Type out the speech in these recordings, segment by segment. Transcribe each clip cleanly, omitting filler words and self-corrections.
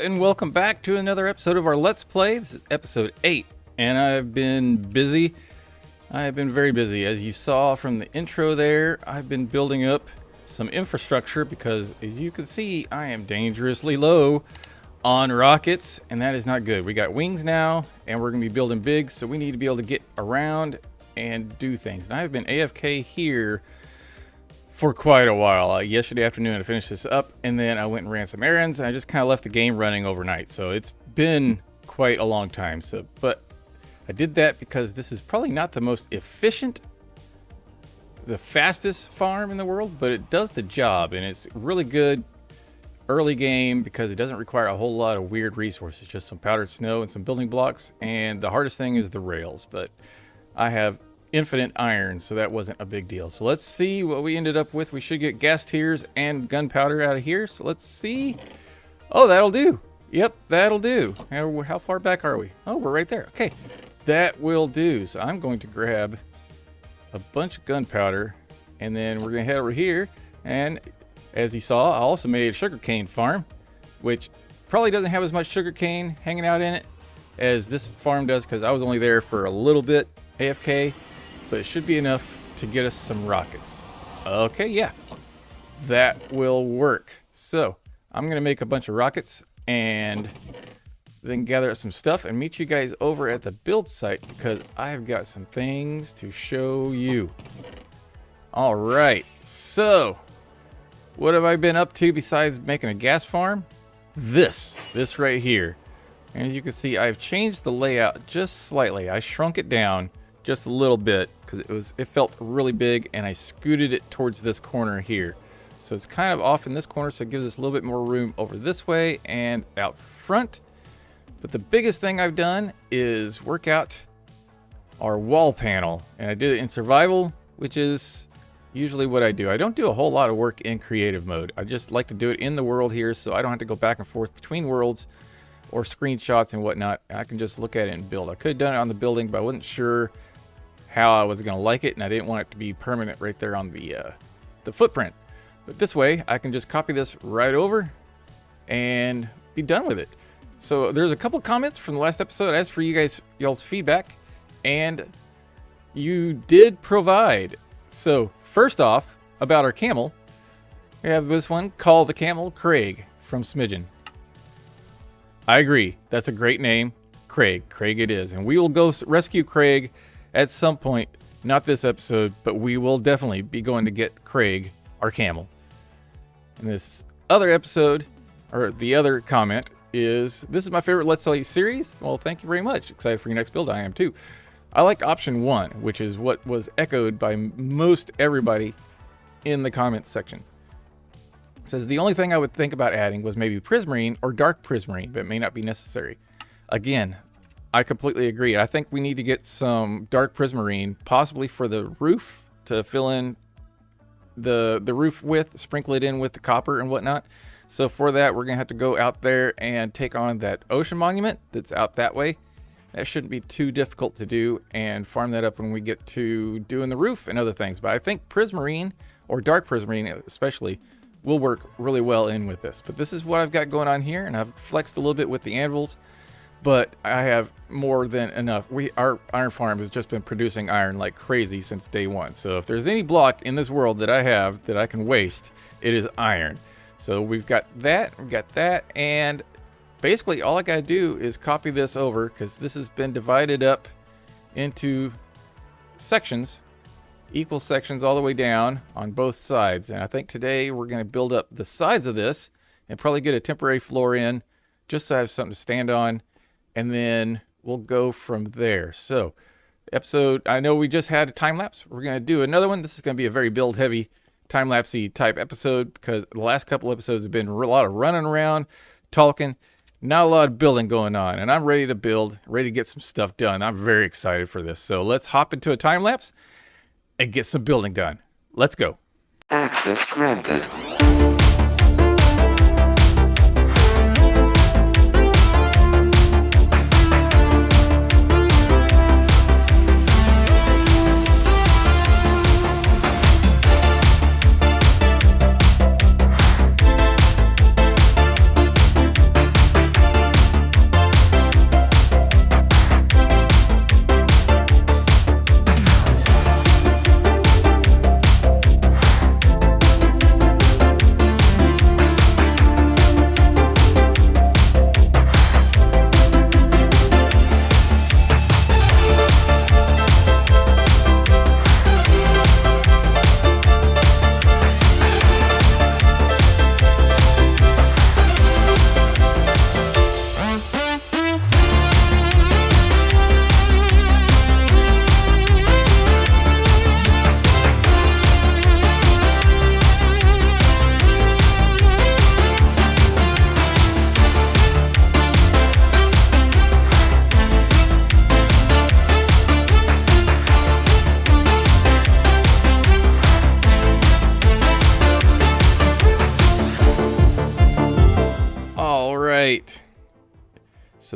and welcome back to another episode of our Let's Play. This is episode 8, and I've been busy. I have been very busy. As you saw from the intro there, I've been building up some infrastructure because, as you can see, I am dangerously low on rockets, and that is not good. We got wings now, and we're going to be building big, so we need to be able to get around and do things. And I've been AFK here for quite a while. Yesterday afternoon I finished this up, and then I went and ran some errands, and I just kind of left the game running overnight. So it's been quite a long time. But I did that because this is probably not the most efficient, the fastest farm in the world, but it does the job, and it's really good early game because it doesn't require a whole lot of weird resources, just some powdered snow and some building blocks, and the hardest thing is the rails. But I have infinite iron, so that wasn't a big deal. So let's see what we ended up with. We should get gas tiers and gunpowder out of here, so let's see. Oh, that'll do. Yep, that'll do. How far back are we? Oh, we're right there. Okay, that will do. So I'm going to grab a bunch of gunpowder, and then we're gonna head over here, and as you saw, I also made a sugarcane farm, which probably doesn't have as much sugarcane hanging out in it as this farm does, because I was only there for a little bit AFK, but it should be enough to get us some rockets. Okay, yeah, that will work. So I'm gonna make a bunch of rockets and then gather up some stuff and meet you guys over at the build site, because I've got some things to show you. All right, so what have I been up to besides making a gas farm? This right here. And as you can see, I've changed the layout just slightly. I shrunk it down just a little bit because it felt really big, and I scooted it towards this corner here. So it's kind of off in this corner, so it gives us a little bit more room over this way and out front. But the biggest thing I've done is work out our wall panel, and I did it in survival, which is usually what I do. I don't do a whole lot of work in creative mode. I just like to do it in the world here, so I don't have to go back and forth between worlds or screenshots and whatnot. I can just look at it and build. I could have done it on the building, but I wasn't sure how I was going to like it, and I didn't want it to be permanent right there on the footprint. But this way, I can just copy this right over and be done with it. So there's a couple comments from the last episode. As for y'all's feedback, and you did provide. So first off, about our camel, we have this one, Call the Camel, Craig from Smidgen. I agree, that's a great name, Craig. Craig it is, and we will go rescue Craig at some point. Not this episode, but we will definitely be going to get Craig, our camel. And this other episode, or the other comment, is this is my favorite Let's Play series. Well, thank you very much. Excited for your next build. I am too. I like option 1, which is what was echoed by most everybody in the comments section. It says the only thing I would think about adding was maybe prismarine or dark prismarine, but it may not be necessary. Again, I completely agree. I think we need to get some dark prismarine, possibly for the roof, to fill in the roof with, sprinkle it in with the copper and whatnot. So for that, we're gonna have to go out there and take on that ocean monument that's out that way. That shouldn't be too difficult to do, and farm that up when we get to doing the roof and other things. But I think prismarine, or dark prismarine especially, will work really well in with this. But this is what I've got going on here, and I've flexed a little bit with the anvils, but I have more than enough. Our iron farm has just been producing iron like crazy since day one. So if there's any block in this world that I have that I can waste, it is iron. So we've got that, and basically all I gotta do is copy this over, because this has been divided up into sections, equal sections all the way down on both sides. And I think today we're gonna build up the sides of this and probably get a temporary floor in, just so I have something to stand on, and then we'll go from there. So episode, I know we just had a time lapse. We're gonna do another one. This is gonna be a very build heavy time-lapsey type episode, because the last couple episodes have been a lot of running around, talking, not a lot of building going on, and I'm ready to build, ready to get some stuff done. I'm very excited for this. So let's hop into a time-lapse and get some building done. Let's go. Access granted.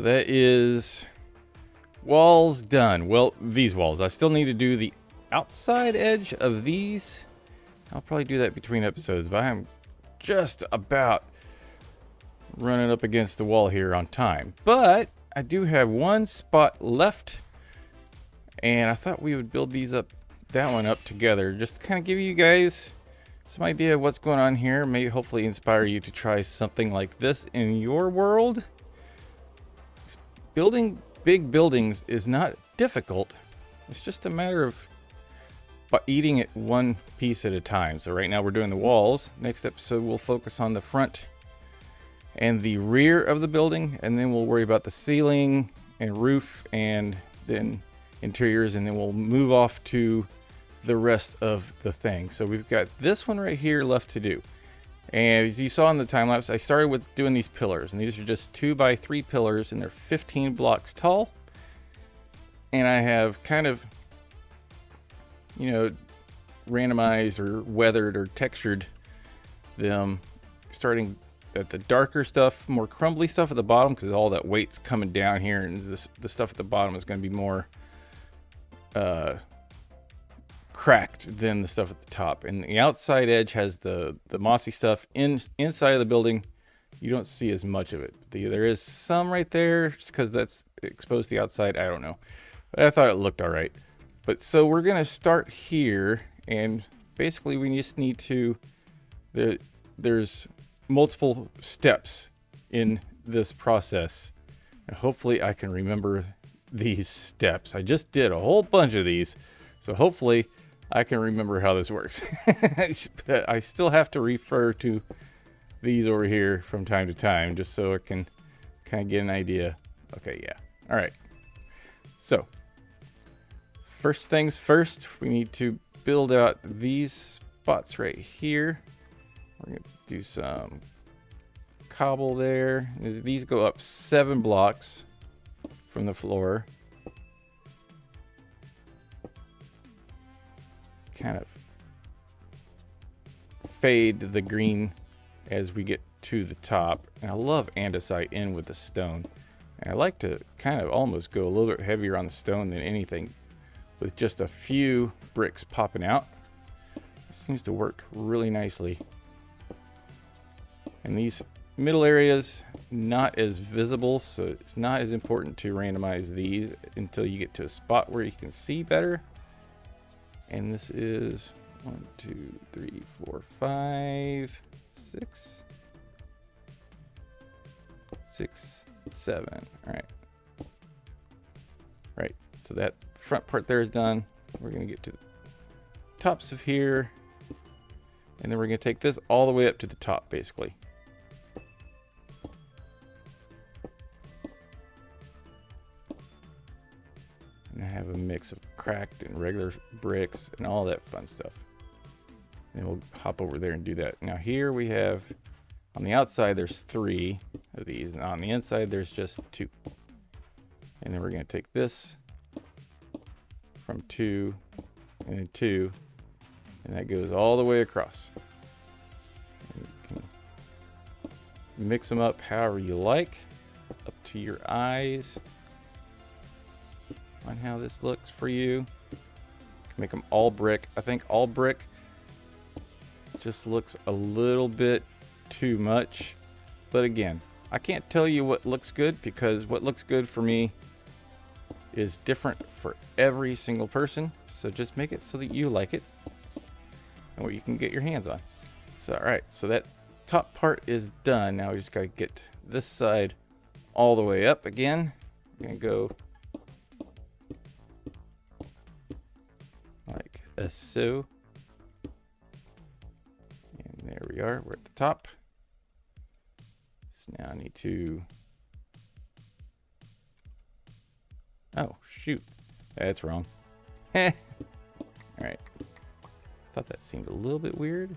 So that is walls done. Well, these walls. I still need to do the outside edge of these. I'll probably do that between episodes, but I'm just about running up against the wall here on time. But I do have one spot left, and I thought we would build these up, that one up together, just to kind of give you guys some idea of what's going on here. Maybe hopefully inspire you to try something like this in your world. Building big buildings is not difficult. It's just a matter of eating it one piece at a time. So right now we're doing the walls. Next episode we'll focus on the front and the rear of the building, and then we'll worry about the ceiling and roof and then interiors, and then we'll move off to the rest of the thing. So we've got this one right here left to do. And as you saw in the time lapse, I started with doing these pillars, and these are just 2x3 pillars, and they're 15 blocks tall. And I have kind of, you know, randomized or weathered or textured them, starting at the darker stuff, more crumbly stuff at the bottom, because all that weight's coming down here, and the stuff at the bottom is going to be more cracked than the stuff at the top. And the outside edge has the mossy stuff. Inside of the building, you don't see as much of it. There is some right there, just because that's exposed to the outside. I don't know, but I thought it looked all right. But so we're gonna start here, and basically we just need to, there's multiple steps in this process, and hopefully I can remember these steps. I just did a whole bunch of these, so hopefully I can remember how this works. But I still have to refer to these over here from time to time, just so I can kind of get an idea. Okay, yeah. All right. So first things first, we need to build out these spots right here. We're going to do some cobble there. These go up 7 blocks from the floor. Kind of fade the green as we get to the top. And I love andesite in with the stone. And I like to kind of almost go a little bit heavier on the stone than anything, with just a few bricks popping out. It seems to work really nicely. And these middle areas, not as visible, so it's not as important to randomize these until you get to a spot where you can see better. And this is 1, 2, 3, 4, 5, 6, 6, 7. All right. Right. So that front part there is done. We're going to get to the tops of here, and then we're going to take this all the way up to the top, basically. And I have a mix of cracked and regular bricks and all that fun stuff. And we'll hop over there and do that. Now here we have, on the outside there's 3 of these, and on the inside there's just 2. And then we're going to take this from 2 and then 2, and that goes all the way across. And you can mix them up however you like. It's up to your eyes on how this looks for you. Make them all brick. I think all brick just looks a little bit too much, but again, I can't tell you what looks good, because what looks good for me is different for every single person. So just make it so that you like it and what you can get your hands on. So all right, so that top part is done. Now we just got to get this side all the way up again. I'm gonna go like so, and there we are. We're at the top. So now I need to, oh shoot, that's wrong. All right, I thought that seemed a little bit weird.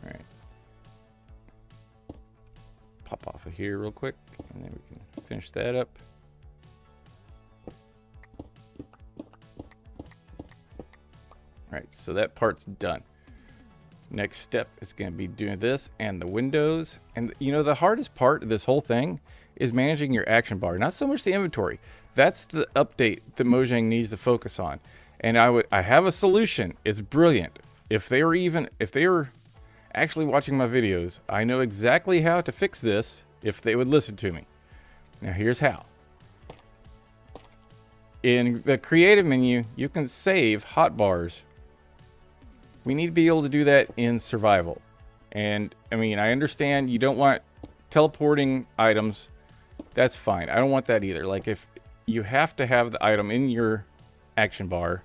All right, pop off of here real quick, and then we can finish that up. All right, so that part's done. Next step is going to be doing this and the windows. And you know, the hardest part of this whole thing is managing your action bar, not so much the inventory. That's the update that Mojang needs to focus on. And I have a solution. It's brilliant. If they were actually watching my videos, I know exactly how to fix this if they would listen to me. Now here's how. In the creative menu, you can save hotbars. We need to be able to do that in survival. And I mean, I understand you don't want teleporting items. That's fine. I don't want that either. Like, if you have to have the item in your action bar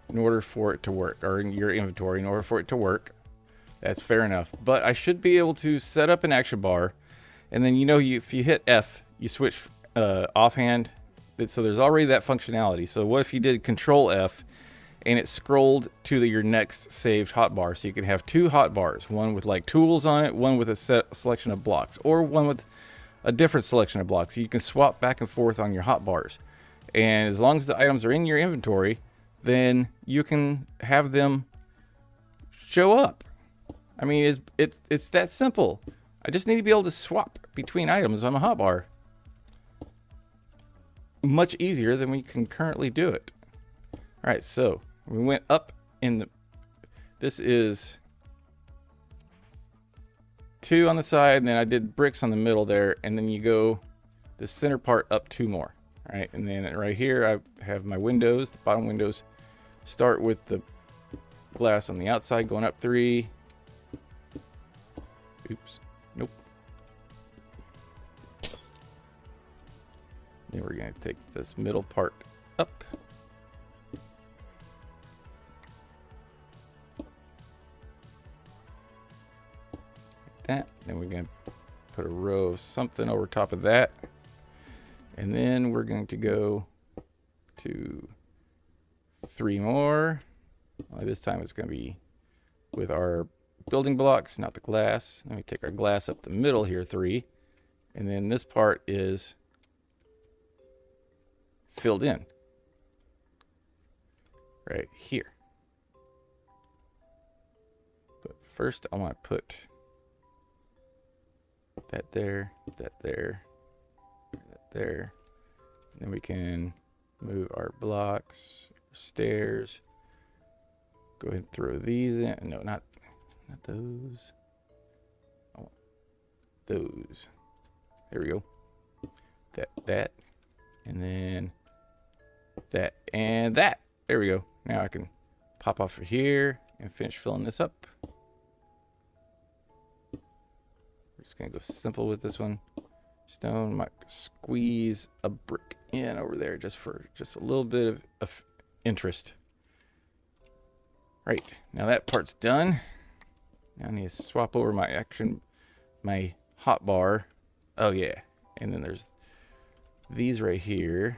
in order for it to work, or in your inventory in order for it to work, that's fair enough. But I should be able to set up an action bar, and then, you know, if you hit F, you switch offhand. So there's already that functionality. So what if you did Control F and it scrolled to your next saved hotbar? So you can have two hotbars, one with like tools on it, one with a selection of blocks, or one with a different selection of blocks. So you can swap back and forth on your hotbars. And as long as the items are in your inventory, then you can have them show up. I mean, it's that simple. I just need to be able to swap between items on a hotbar. Much easier than we can currently do it. All right, so we went up in the. This is 2 on the side, and then I did bricks on the middle there, and then you go the center part up 2 more. All right, and then right here I have my windows. The bottom windows start with the glass on the outside going up 3. Oops. Nope. Then we're going to take this middle part up. Like that. Then we're going to put a row of something over top of that. And then we're going to go to 3 more. Only this time it's going to be with our building blocks, not the glass. Then we take our glass up the middle here, 3. And then this part is filled in right here. But first I want to put that there, that there, that there. And then we can move our blocks, stairs. Go ahead and throw these in. No, not those. I want those. There we go. That, and then that and that. There we go. Now I can pop off of here and finish filling this up. We're just gonna go simple with this one. Stone. Might squeeze a brick in over there just for a little bit of interest. Right, now that part's done. Now I need to swap over my hotbar. Oh yeah, and then there's these right here.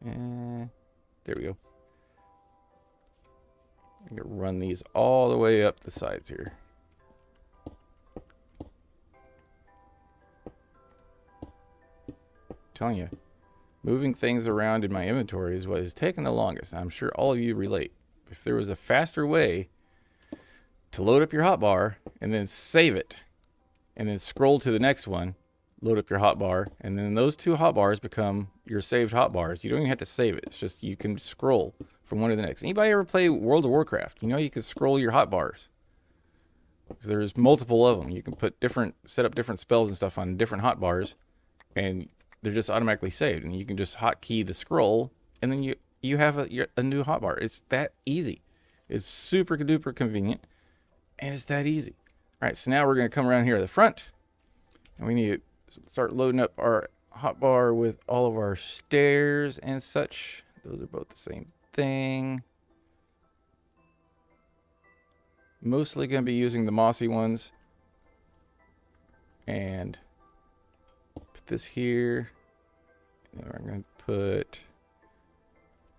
And there we go. I'm gonna run these all the way up the sides here. I'm telling you, moving things around in my inventory is what has taken the longest. I'm sure all of you relate. If there was a faster way to load up your hotbar and then save it, and then scroll to the next one, load up your hotbar, and then those 2 hotbars become your saved hotbars. You don't even have to save it. It's just you can scroll from one to the next. Anybody ever play World of Warcraft? You know you can scroll your hotbars. There's multiple of them. You can set up different spells and stuff on different hotbars, and they're just automatically saved. And you can just hotkey the scroll, and then you have a new hotbar. It's that easy. It's super duper convenient, and it's that easy. All right, so now we're going to come around here at the front, and we need to start loading up our hotbar with all of our stairs and such. Those are both the same thing. Mostly going to be using the mossy ones. And put this here. And then we're going to put,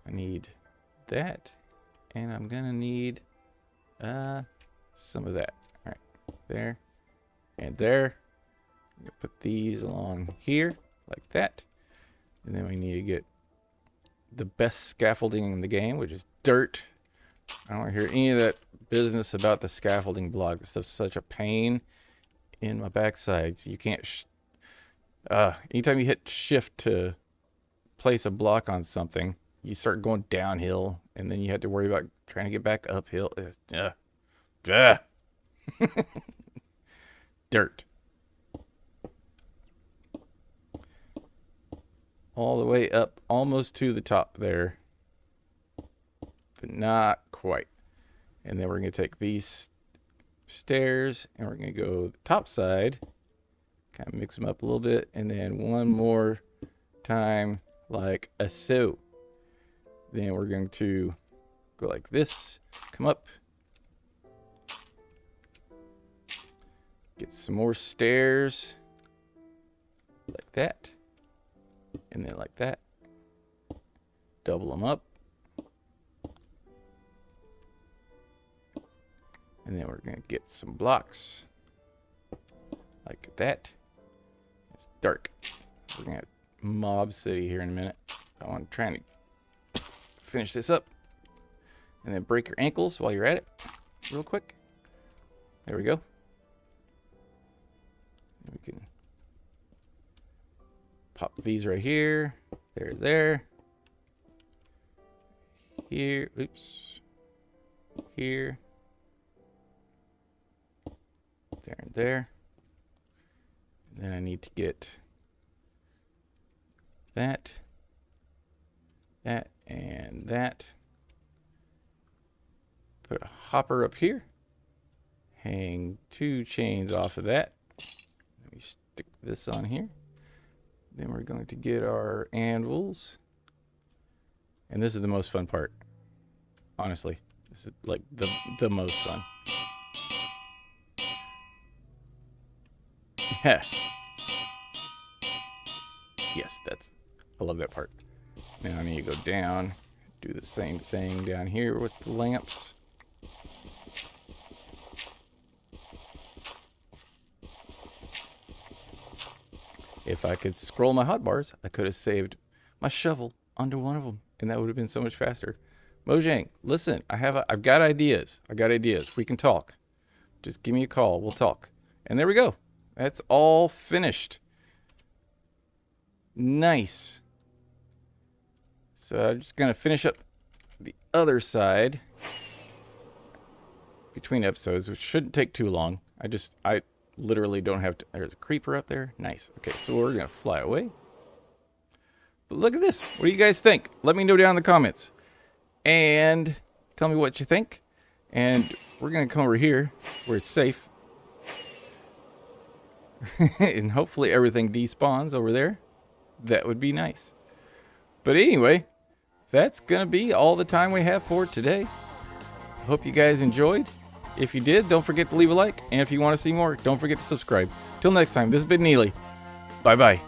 I need that. And I'm going to need some of that. All right, there and there. I'm going to put these along here like that. And then we need to get the best scaffolding in the game, which is dirt. I don't want to hear any of that business about the scaffolding block. This stuff's such a pain in my backside. So you can't... anytime you hit shift to place a block on something, you start going downhill, and then you have to worry about trying to get back uphill. Dirt. All the way up, almost to the top there, but not quite. And then we're going to take these stairs, and we're going to go the top side, kind of mix them up a little bit, and then one more time like a so. Then we're going to go like this, come up, get some more stairs like that, and then like that, double them up, and then we're going to get some blocks like that. It's dark. We're going to mob city here in a minute. I'm trying to finish this up, and then break your ankles while you're at it real quick. There we go. We can pop these right here. There. Here. Oops. Here. There and there. And then I need to get that, and that. Put a hopper up here. Hang 2 chains off of that. Let me stick this on here. Then we're going to get our anvils. And this is the most fun part. Honestly, this is like the most fun. Yeah. Yes, I love that part. Now I need to go down, do the same thing down here with the lamps. If I could scroll my hotbars, I could have saved my shovel onto one of them, and that would have been so much faster. Mojang, listen, I've got ideas. We can talk. Just give me a call. We'll talk. And there we go. That's all finished. Nice. So I'm just going to finish up the other side between episodes, which shouldn't take too long. I literally don't have to. There's a creeper up there. Nice. Okay, so we're going to fly away. But look at this. What do you guys think? Let me know down in the comments. And tell me what you think. And we're going to come over here where it's safe. And hopefully everything despawns over there. That would be nice. But anyway, that's going to be all the time we have for today. Hope you guys enjoyed. If you did, don't forget to leave a like. And if you want to see more, don't forget to subscribe. Till next time, this has been Neely. Bye-bye.